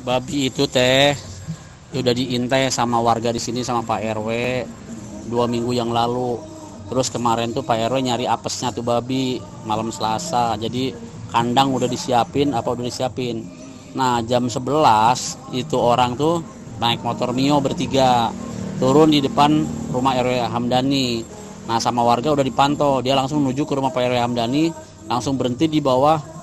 Babi itu teh udah diintai sama warga di sini sama Pak RW 2 minggu yang lalu. Terus kemarin tuh Pak RW nyari apesnya tuh babi malam Selasa. Jadi kandang udah disiapin, Nah jam 11 itu orang tuh naik motor Mio bertiga turun di depan rumah RW Hamdani. Nah sama warga udah dipantau, dia langsung menuju ke rumah Pak RW Hamdani, langsung berhenti di bawah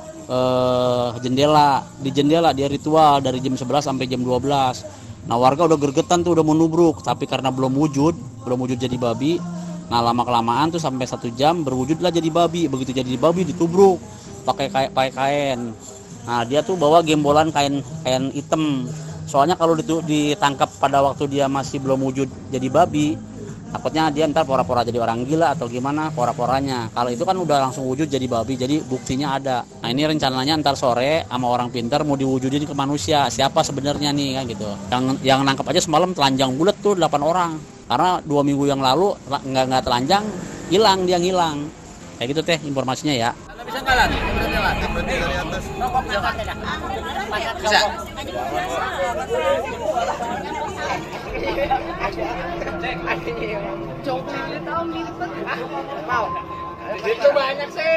jendela. Di jendela dia ritual dari jam 11 sampai jam 12. Nah warga udah gergetan tuh, udah mau nubruk, tapi karena belum wujud jadi babi. Nah lama kelamaan tuh sampai 1 jam berwujudlah jadi babi. Begitu jadi babi ditubruk pakai kain. Nah dia tuh bawa gembolan kain hitam. Soalnya kalau ditangkap pada waktu dia masih belum wujud jadi babi, takutnya dia ntar pora-pora jadi orang gila atau gimana pora-poranya. Kalau itu kan udah langsung wujud jadi babi, jadi buktinya ada. Nah ini rencananya ntar sore sama orang pintar mau diwujudin ke manusia. Siapa sebenarnya nih kan gitu. Yang nangkap aja semalam telanjang bulat tuh 8 orang. Karena 2 minggu yang lalu nggak telanjang, hilang. Kayak gitu teh informasinya ya. Bisa jalan? Berhenti dari atas. Bisa. Itu banyak sih.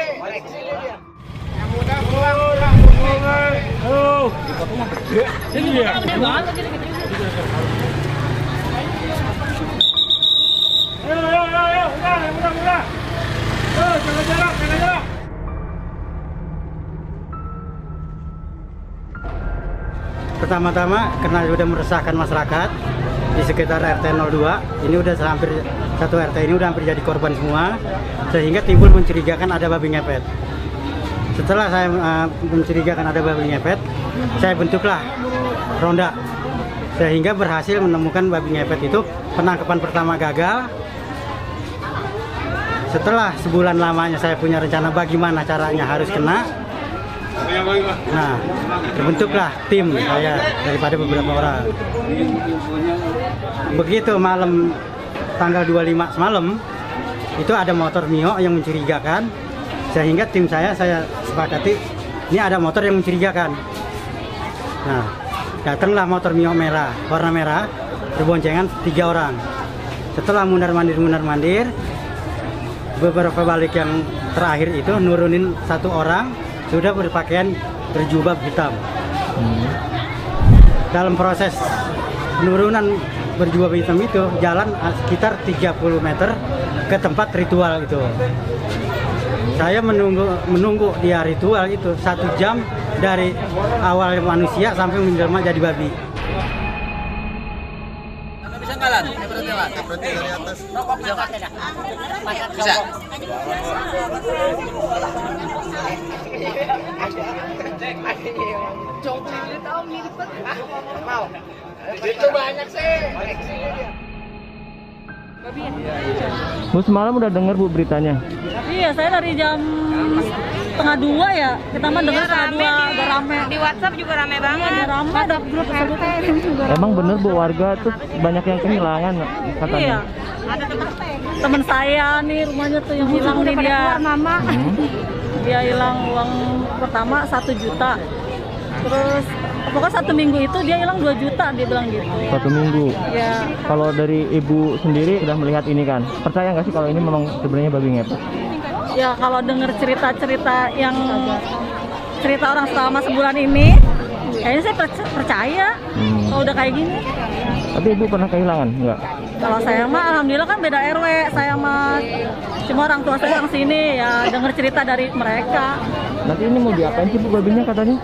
Sini dia. Ayo, udah. Jaga jarak. Pertama-tama karena sudah meresahkan masyarakat di sekitar RT 02, ini udah hampir satu RT ini udah hampir jadi korban semua, sehingga timbul mencurigakan ada babi ngepet. Setelah saya mencurigakan ada babi ngepet, saya bentuklah ronda, sehingga berhasil menemukan babi ngepet itu. Penangkapan pertama gagal. Setelah sebulan lamanya saya punya rencana bagaimana caranya harus kena. Nah, terbentuklah tim saya daripada beberapa orang. Begitu malam tanggal 25 semalam, itu ada motor Mio yang mencurigakan, sehingga tim saya sepakati ini ada motor yang mencurigakan. Nah, datanglah motor Mio merah, warna merah, berboncengan 3 orang. Setelah mundar-mandir, beberapa balik yang terakhir itu nurunin 1 orang sudah berpakaian berjubah hitam. Dalam proses penurunan berjubah hitam itu jalan sekitar 30 meter ke tempat ritual itu. Saya menunggu dia ritual itu 1 jam dari awal manusia sampai menjelma jadi babi. Bisa jalan? Berhenti dari atas. Bisa. Itu banyak sih. Bu semalam udah dengar Bu beritanya? Iya, saya dari jam 1:30 ya. Kita mah dengar 1:30 udah rame. Di WhatsApp juga rame banget. Iya, rame, ada grup tersebut juga. Emang bener Bu, warga tuh banyak yang kehilangan katanya? Iya. Ada teman saya nih rumahnya tuh yang hilang nih dia. Mama. Dia hilang uang pertama 1 juta. Terus pokoknya 1 minggu itu dia hilang 2 juta, dia bilang gitu. 1 minggu. Ya. Kalau dari Ibu sendiri sudah melihat ini kan, percaya nggak sih kalau ini memang sebenarnya babi ngepet? Ya kalau dengar cerita-cerita yang cerita orang selama sebulan ini, kayaknya saya percaya kalau udah kayak gini. Tapi Ibu pernah kehilangan nggak? Kalau saya mah alhamdulillah kan beda RW, saya mah cuma orang tua saya yang sini ya dengar cerita dari mereka. Nanti ini mau diapain sih Bu babinya katanya?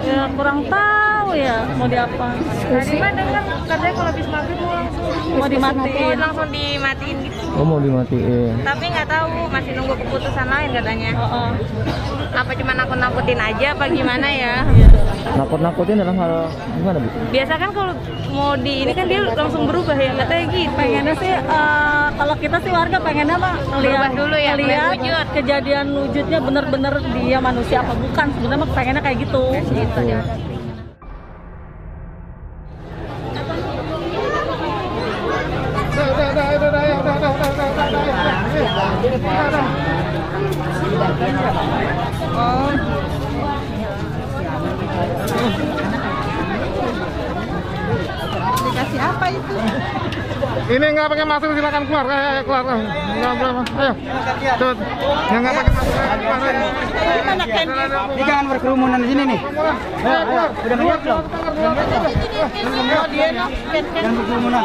Ya kurang tahu ya mau diapa. Tadi mah dengar katanya kalau habis maghrib Mau dimatiin. langsung dimatiin gitu. Oh mau dimatiin. Tapi nggak tahu, masih nunggu keputusan lain katanya. Oh. Apa cuma nakut-nakutin aja apa gimana ya? Nakut-nakutin dalam hal gimana Bu? Biasa kan kalau mau di ini kan dia langsung berubah ya, katanya gitu. Pengennya sih kalau kita sih warga pengennya mah Berubah dulu ya, lihat wujud. kejadian wujudnya bener-bener dia manusia apa bukan. Sebenarnya mah pengennya kayak gitu. Gitu ya. Ini nggak pakai masker silakan keluar. Ayo, keluar. Nggak boleh. Ayo. Tuh. Yang nggak pakai masker keluar. Ini jangan berkerumunan di sini nih. Ayo, udah melihat belum? Jangan berkerumunan.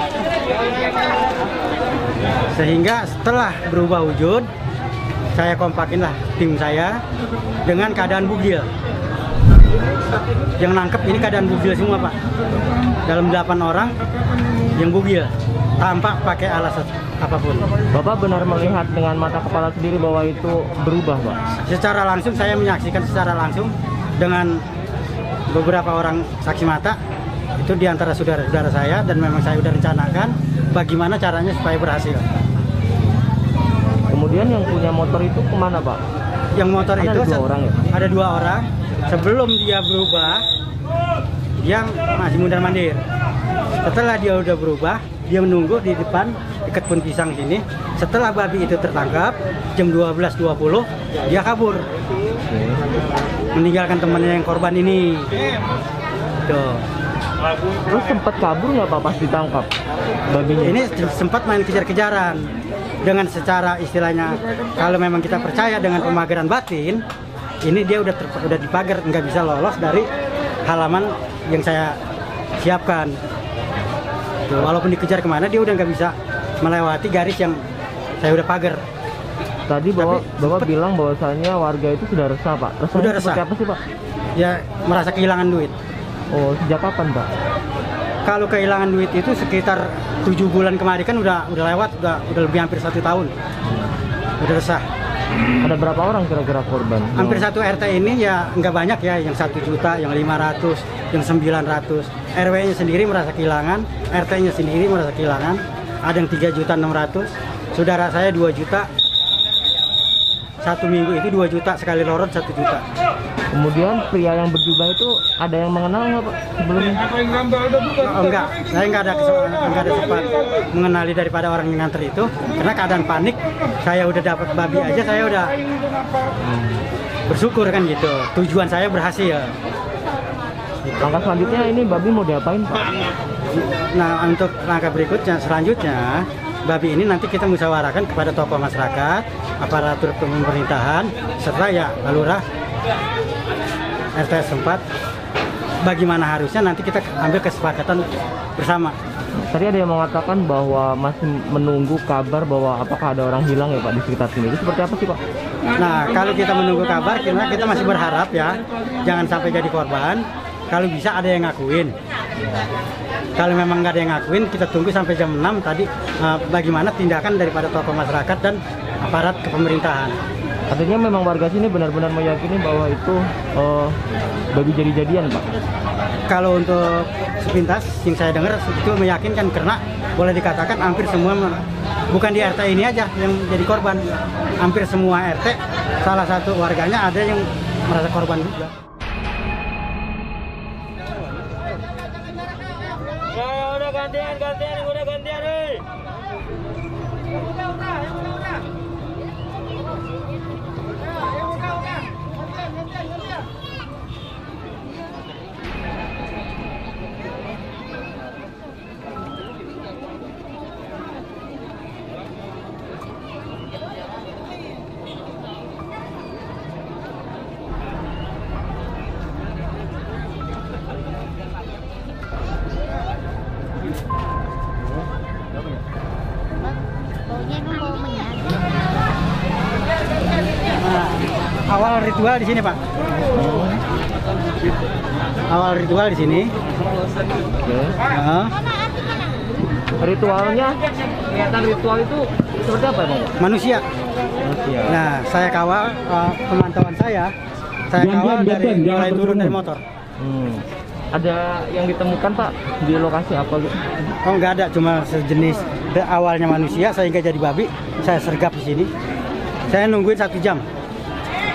Sehingga setelah berubah wujud, saya kompakinlah tim saya dengan keadaan bugil. Yang nangkep ini keadaan bugil semua, Pak. Dalam 8 orang yang bugil, tanpa pakai alas apapun. Bapak benar melihat dengan mata kepala sendiri bahwa itu berubah, Pak? Secara langsung saya menyaksikan secara langsung dengan beberapa orang saksi mata. Itu diantara saudara-saudara saya, dan memang saya sudah rencanakan bagaimana caranya supaya berhasil. Kemudian yang punya motor itu kemana, Pak? Yang motor Ada itu dua orang ya? Ada 2 orang. Sebelum dia berubah, dia masih mundar-mandir. Setelah dia udah berubah, dia menunggu di depan dekat pohon pisang sini. Setelah babi itu tertangkap jam 12.20, dia kabur. Meninggalkan temannya yang korban ini. Tuh. Terus sempat kabur nggak, Pak, pas ditangkap babinya? Ini sempat main kejar-kejaran. Dengan secara istilahnya, kalau memang kita percaya dengan pemageran batin, ini dia udah dipagar, nggak bisa lolos dari halaman yang saya siapkan. Tuh, walaupun dikejar kemana, dia udah nggak bisa melewati garis yang saya udah pagar. Tadi Bapak bilang bahwasannya warga itu sudah resah, Pak. Resahnya Sudah resah. seperti apa sih, Pak? Ya merasa kehilangan duit. Oh, sejak kapan, Pak? Kalau kehilangan duit itu sekitar 7 bulan kemarin, kan udah lewat, udah lebih hampir 1 tahun. Udah resah. Ada berapa orang kira-kira korban? Hampir satu RT ini ya nggak banyak ya, yang 1 juta, yang 500, yang 900. RW-nya sendiri merasa kehilangan, RT-nya sendiri merasa kehilangan. Ada yang 3.600.000, saudara saya 2 juta. 1 minggu itu 2 juta, sekali lorot 1 juta. Kemudian pria yang berjubah itu ada yang mengenal nggak, Pak, sebelumnya? Oh, enggak, saya nggak ada sempat mengenali daripada orang yang nganter itu, karena keadaan panik. Saya udah dapat babi aja, saya udah bersyukur kan gitu. Tujuan saya berhasil. Langkah selanjutnya ini babi mau diapain, Pak? Nah, untuk langkah berikutnya, selanjutnya, babi ini nanti kita musyawarahkan kepada tokoh masyarakat, aparatur pemerintahan, serta ya lurah, RT setempat. Bagaimana harusnya nanti kita ambil kesepakatan bersama. Tadi ada yang mengatakan bahwa masih menunggu kabar bahwa apakah ada orang hilang ya, Pak, di sekitar sini. Itu seperti apa sih, Pak? Nah, kalau kita menunggu kabar, kita masih berharap ya, jangan sampai jadi korban. Kalau bisa ada yang ngakuin. Kalau memang nggak ada yang ngakuin, kita tunggu sampai jam 6 tadi bagaimana tindakan daripada tokoh masyarakat dan aparat kepemerintahan. Artinya memang warga sini benar-benar meyakini bahwa itu babi jadi-jadian, Pak? Kalau untuk sepintas yang saya dengar itu meyakinkan, karena boleh dikatakan hampir semua, bukan di RT ini aja yang jadi korban, hampir semua RT salah satu warganya ada yang merasa korban juga. Udah gantian, hei. Awal ritual di sini, Pak. Awal ritual di sini. Oke. Nah, Ritualnya, kelihatan ritual itu seperti apa, Bang? manusia. Manusia. Nah, saya kawal pemantauan saya kawal dari mulai turun dari motor. Ada yang ditemukan, Pak, di lokasi apa gitu? Oh, nggak ada, cuma sejenis awalnya manusia sehingga jadi babi. Saya sergap di sini. Saya nungguin 1 jam.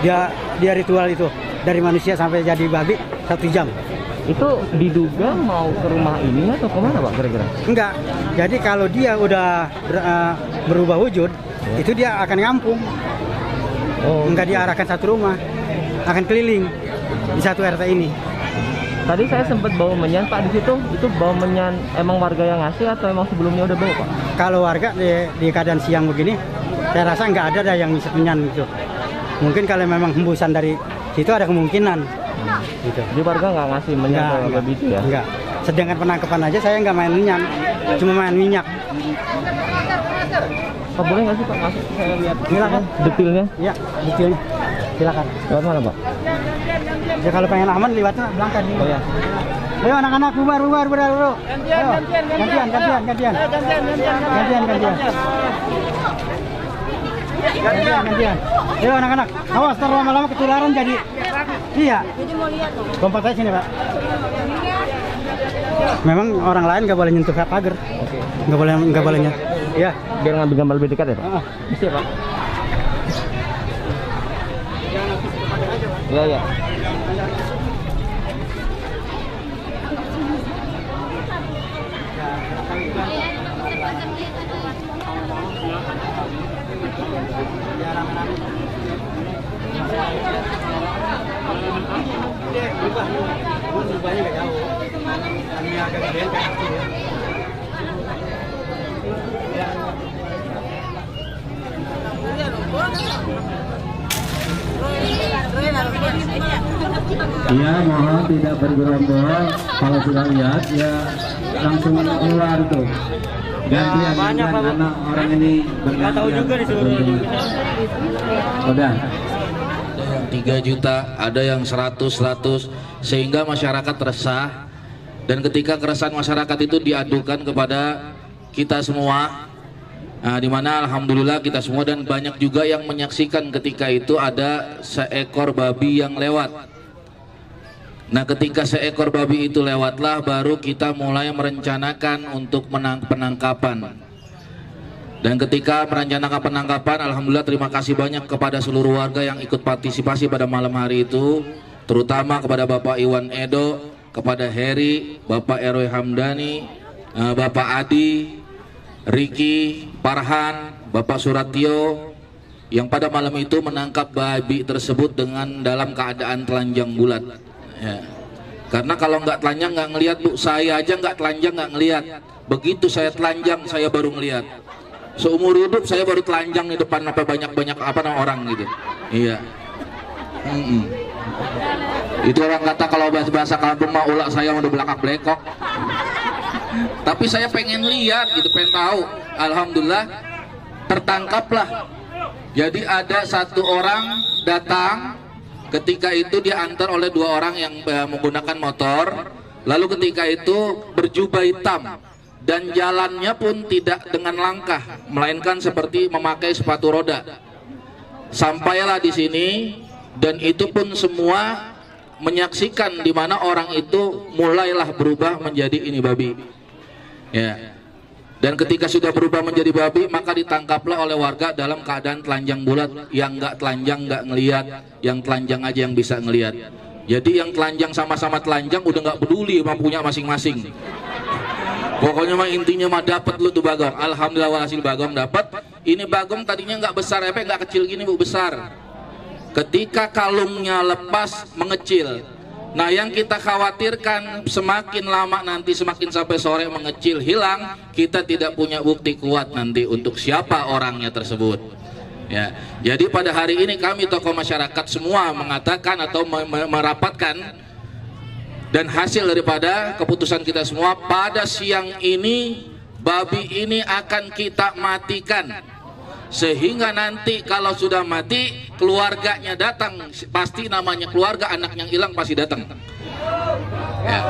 Dia ritual itu dari manusia sampai jadi babi 1 jam. Itu diduga mau ke rumah ini atau kemana, Pak, kira-kira? Enggak. Jadi kalau dia udah berubah wujud, itu dia akan ngampung. Oh, Enggak diarahkan satu rumah, akan keliling di satu RT ini. Tadi saya sempat bawa menyan Pak di situ. Itu bawa menyan emang warga yang ngasih atau emang sebelumnya udah bawa Pak? Kalau warga di keadaan siang begini, saya rasa nggak ada yang ngisi menyan gitu. Mungkin kalau memang hembusan dari situ ada kemungkinan. Gitu. Jadi warga nggak ngasih menyan ke babi itu ya? Enggak. Sedangkan penangkapan aja saya nggak main menyan, cuma main minyak. Pak boleh nggak sih Pak masuk saya lihat Silakan. detailnya? Iya, detailnya. Silakan. Lewat mana Pak? Ya kalau pengen aman lewatnya belakang nih. Oh ya. Ayo anak-anak bubar bro. Gantian. Ayo anak-anak, awas ntar lama-lama ketularan jadi. Iya. Jadi mau lihat tuh. Lompat aja sini Pak. Memang orang lain nggak boleh nyentuh pagar. Oke. Nggak boleh nyentuh. Iya. Biar ngambil gambar lebih dekat ya Pak? Bisa ya Pak? Iya ya. Iya, mohon tidak bergerombol. Kalau sudah lihat ya langsung keluar tuh. Gantian anak orang ini bergantian. Tahu juga disuruh. Udah. Ada yang 3 juta, ada yang 100 sehingga masyarakat resah. Dan ketika keresahan masyarakat itu diadukan kepada kita semua, nah, dimana alhamdulillah kita semua dan banyak juga yang menyaksikan ketika itu ada seekor babi yang lewat. Nah, ketika seekor babi itu lewatlah baru kita mulai merencanakan untuk penangkapan. Dan ketika merencanakan penangkapan, alhamdulillah terima kasih banyak kepada seluruh warga yang ikut partisipasi pada malam hari itu, terutama kepada Bapak Iwan Edo, kepada Heri, Bapak Eroi Hamdani, Bapak Adi, Riki, Parhan, Bapak Suratio, yang pada malam itu menangkap babi tersebut dengan dalam keadaan telanjang bulat. Ya. Karena kalau nggak telanjang nggak ngelihat Bu, saya aja nggak telanjang nggak ngelihat. Begitu saya telanjang saya baru ngelihat. Seumur hidup saya baru telanjang di depan apa banyak orang gitu. Iya. Itu orang kata kalau bahasa kampung mah ulah saya udah belakang blekok. Tapi saya pengen lihat gitu, pengen tahu. Alhamdulillah tertangkaplah. Jadi ada satu orang datang. Ketika itu diantar oleh 2 orang yang menggunakan motor. Lalu ketika itu berjubah hitam dan jalannya pun tidak dengan langkah, melainkan seperti memakai sepatu roda. Sampailah di sini dan itu pun semua menyaksikan di mana orang itu mulailah berubah menjadi ini babi. Ya. Dan ketika sudah berubah menjadi babi, maka ditangkaplah oleh warga dalam keadaan telanjang bulat. Yang nggak telanjang nggak ngelihat, yang telanjang aja yang bisa ngelihat. Jadi yang telanjang sama-sama telanjang udah nggak peduli mampunya masing-masing. Pokoknya mah intinya mah dapat lu tuh bagong. Alhamdulillah hasil bagong dapat. Ini bagong tadinya nggak besar, nggak kecil gini Bu, besar. Ketika kalungnya lepas mengecil. Nah, yang kita khawatirkan semakin lama nanti, semakin sampai sore mengecil hilang, kita tidak punya bukti kuat nanti untuk siapa orangnya tersebut. Ya, jadi pada hari ini kami tokoh masyarakat semua mengatakan atau merapatkan dan hasil daripada keputusan kita semua pada siang ini babi ini akan kita matikan. Sehingga nanti kalau sudah mati keluarganya datang, pasti namanya keluarga, anak yang hilang pasti datang ya.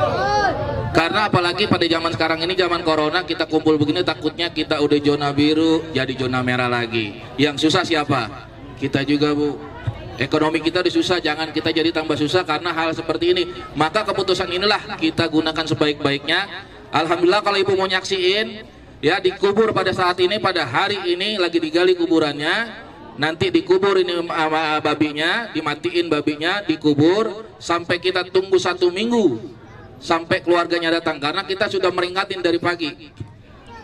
Karena apalagi pada zaman sekarang ini, zaman corona, kita kumpul begini takutnya kita udah zona biru jadi zona merah lagi. Yang susah siapa? Kita juga Bu. Ekonomi kita udah susah, jangan kita jadi tambah susah karena hal seperti ini. Maka keputusan inilah kita gunakan sebaik-baiknya. Alhamdulillah kalau Ibu mau nyaksiin ya, dikubur pada saat ini, pada hari ini lagi digali kuburannya. Nanti dikubur ini babinya, dimatiin babinya, dikubur sampai kita tunggu 1 minggu sampai keluarganya datang. Karena kita sudah meringatin dari pagi.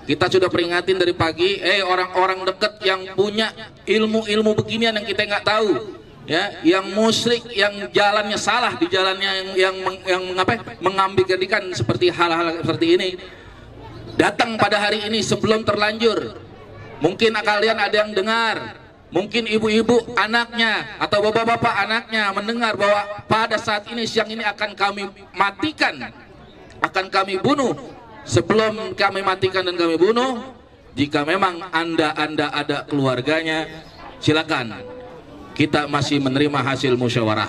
Kita sudah peringatin dari pagi, orang-orang dekat yang punya ilmu-ilmu beginian yang kita nggak tahu, ya, yang musyrik, yang jalannya salah, di jalannya yang mengambil ikan seperti hal-hal seperti ini, datang pada hari ini sebelum terlanjur. Mungkin kalian ada yang dengar, mungkin ibu-ibu anaknya atau bapak-bapak anaknya mendengar bahwa pada saat ini, siang ini akan kami matikan, akan kami bunuh. Sebelum kami matikan dan kami bunuh, jika memang anda ada keluarganya, silakan. Kita masih menerima hasil musyawarah,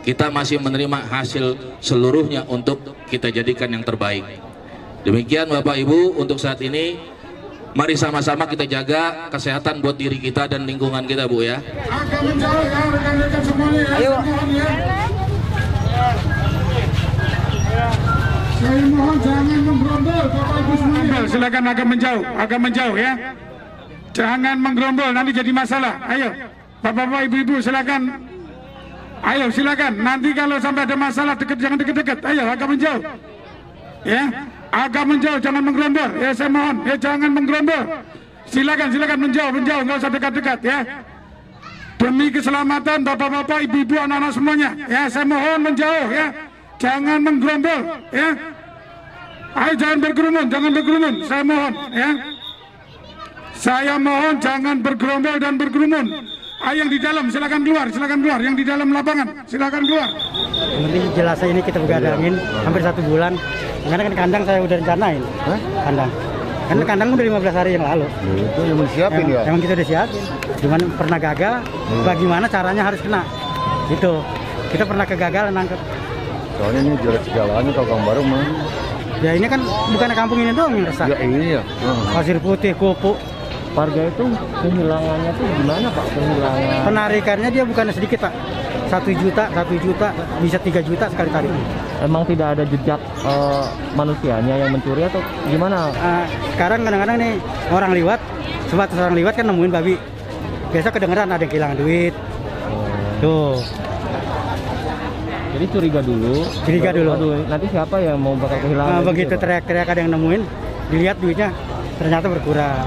kita masih menerima hasil seluruhnya untuk kita jadikan yang terbaik. Demikian Bapak Ibu untuk saat ini. Mari sama-sama kita jaga kesehatan buat diri kita dan lingkungan kita, Bu, ya. Agak menjauh ya rekan-rekan semuanya ya. Ayo. Saya mohon jangan menggerombol Bapak Ibu semuanya. Silakan agak menjauh ya. Jangan menggerombol, nanti jadi masalah. Ayo, Bapak-bapak, Ibu-ibu silakan. Ayo silakan. Nanti kalau sampai ada masalah jangan deket-deket. Ayo agak menjauh. Ya, agak menjauh, jangan menggerombol. Ya saya mohon, ya jangan menggerombol. Silakan menjauh, nggak usah dekat-dekat ya. Demi keselamatan Bapak-bapak, Ibu-ibu, anak-anak semuanya. Ya saya mohon menjauh ya. Jangan menggerombol ya. Ayo jangan berkerumun. Saya mohon ya. Saya mohon jangan bergerombol dan berkerumun. Ayo yang di dalam silakan keluar. Yang di dalam lapangan silakan keluar. Yang penting jelas ini kita begadangin hampir 1 bulan. Karena kan kandang saya udah rencanain. Kandang. Karena kandang udah 15 hari yang lalu. Itu yang disiapin ya. Emang kita udah siapin. Cuman pernah gagal. Bagaimana caranya harus kena. Itu. Kita pernah kegagalan nangkep. Soalnya ini jelek segalanya kalau Kang Baru mah. Ya ini kan bukan kampung ini doang yang resah. Ya ini ya. Pasir Putih, Kupu. Warga itu kehilangannya tuh gimana Pak? Kehilangan Penarikannya dia bukan sedikit Pak. 1 juta, bisa 3 juta sekali tarik. emang tidak ada jejak manusianya yang mencuri atau gimana? Sekarang kadang-kadang nih orang liwat, sebatas orang liwat kan nemuin babi. Biasa kedengeran ada yang kehilangan duit. Tuh. Jadi curiga dulu. Aduh, nanti siapa yang mau bakal kehilangan? Begitu teriak-teriak ada yang nemuin, dilihat duitnya ternyata berkurang.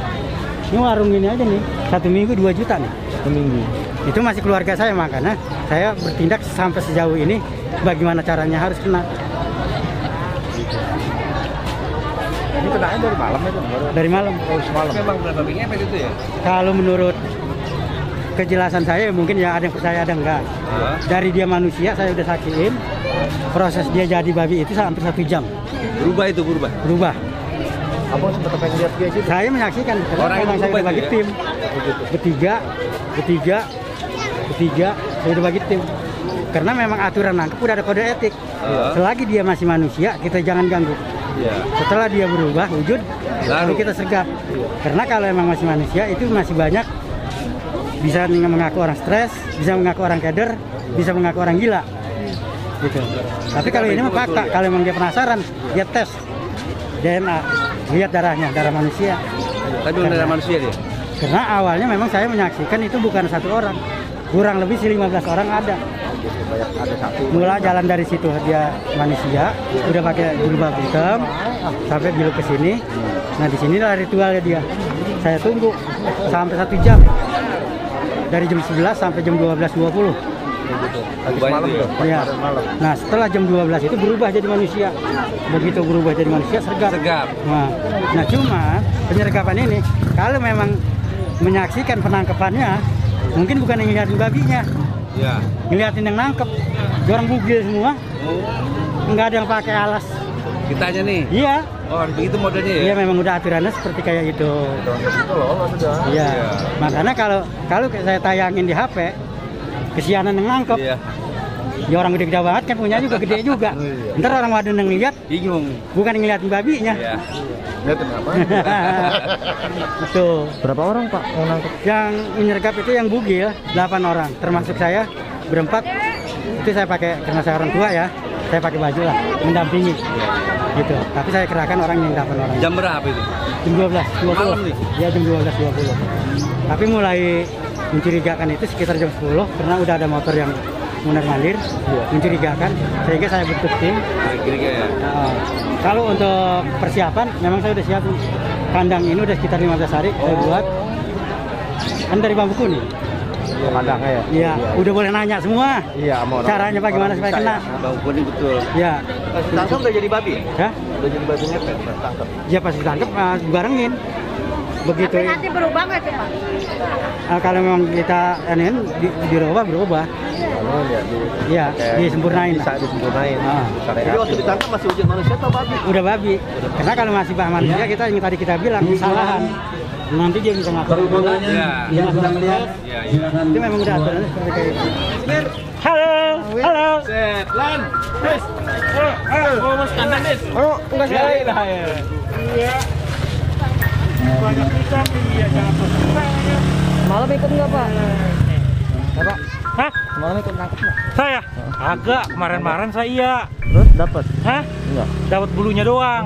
Ini warung ini aja nih, 1 minggu 2 juta nih. 1 minggu. Itu masih keluarga saya, makanya saya bertindak sampai sejauh ini. Bagaimana caranya harus kena. Ini kenanya dari malam itu? Dari malam. Oh, semalam. Memang babinya apa itu ya? Kalau menurut kejelasan saya mungkin ya ada yang percaya ada enggak. Dari dia manusia saya udah saksiin proses dia jadi babi itu hampir 1 jam. Berubah. Abang sempat pengen lihat dia juga. Saya menyaksikan Orang memang saya udah bagi ya? tim. Bertiga saya udah bagi tim. Karena memang aturan nangkep udah ada kode etik. Selagi dia masih manusia kita jangan ganggu. Setelah dia berubah wujud lalu kita sergap. Karena kalau emang masih manusia itu masih banyak bisa mengaku orang stres, bisa mengaku orang keder, bisa mengaku orang gila. Gitu. Tapi kalau ini mah fakta, kalau memang dia penasaran, dia tes DNA, lihat darahnya, darah manusia. Tapi darah manusia dia. Karena awalnya memang saya menyaksikan itu bukan 1 orang, kurang lebih 15 orang ada. Mula jalan dari situ dia manusia, udah pakai jilbab hitam, sampai belok ke sini. Nah di sinilah ritualnya dia. Saya tunggu sampai 1 jam. Dari jam 11 sampai jam 12.20. Malam tuh. Ya. Nah setelah jam 12 itu berubah jadi manusia. Begitu berubah jadi manusia sergap. Nah cuma penyergapan ini kalau memang menyaksikan penangkapannya mungkin bukan yang ngeliatin babinya, ngeliatin yang nangkep. Orang bugil semua, nggak ada yang pakai alas. Kitanya nih. Iya. Oh begitu modelnya ya? Iya memang udah aturannya seperti kayak itu. Iya. Makanya kalau saya tayangin di HP, kesianan yang nangkep. Ya orang gede-gede banget kan punya juga gede juga. Ntar orang wadon yang lihat bingung. Bukan yang ngeliatin babinya. Lihatin apa? Tuh. Berapa orang Pak yang nangkep? Yang menyergap itu yang bugil 8 orang, termasuk saya berempat. Itu saya pakai karena saya orang tua ya. Saya pakai baju lah, mendampingi. Gitu. Tapi saya kerahkan orang yang 8 orang. Jam berapa itu? Jam 12.20. Malam nih? Ya jam 12.20. Tapi mulai mencurigakan itu sekitar jam 10 karena udah ada motor yang mondar-mandir, mencurigakan, sehingga saya bentuk tim. Kalau untuk persiapan, memang saya udah siap. Kandang ini udah sekitar 15 hari saya buat. Kan dari bambu kuning. Kandangnya ya. Iya, udah boleh nanya semua. Iya, sama orang. Caranya bagaimana supaya kena? Bang kuning betul. Ya, Tangkap udah jadi babi. ya, Udah jadi babi ngepet pas tangkap. ya pas ditangkap dibarengin. Begitu. Tapi nanti berubah nggak tuh Pak? Kalau memang kita dirubah, berubah. Oh, ya, Iya, disempurnain. bisa disempurnain. Ah. Jadi waktu ditangkap masih wujud manusia atau babi? Udah babi. Karena kalau masih bah manusia kita yang tadi kita bilang kesalahan. Nanti dia bisa ngatur. Kerumulannya yang sedang melihat silakan. Itu memang udah aturannya seperti kayak itu. Halo, halo. Set, lan. Wes. Oh, Mas kandang, Des. Oh, enggak sih. Iya. Banyak pisang, iya jangan pisang. Malam ikut enggak, Pak? Ya, Pak. Hah? Malam ikut nangkep enggak? Saya? Agak, kemarin-kemarin saya iya. Terus dapat? Hah? Enggak. Dapat bulunya doang.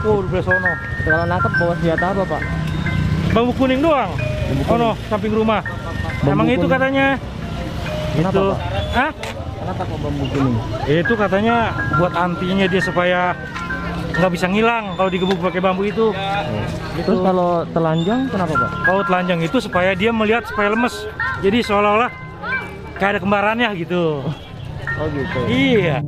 Oh, di belah sono. Kalau nangkep bawa senjata apa, Pak? Bambu kuning doang. Oh no, samping rumah. Emang itu kuning. katanya. Kenapa, Itu. Pak? Hah? Kenapa kok bambu kuning? Itu katanya buat antinya dia supaya nggak bisa ngilang kalau digebuk pakai bambu itu. Terus kalau telanjang kenapa, Pak? Kalau telanjang itu supaya dia melihat supaya lemes. Jadi seolah-olah kayak ada kembarannya gitu. Oh gitu. Iya.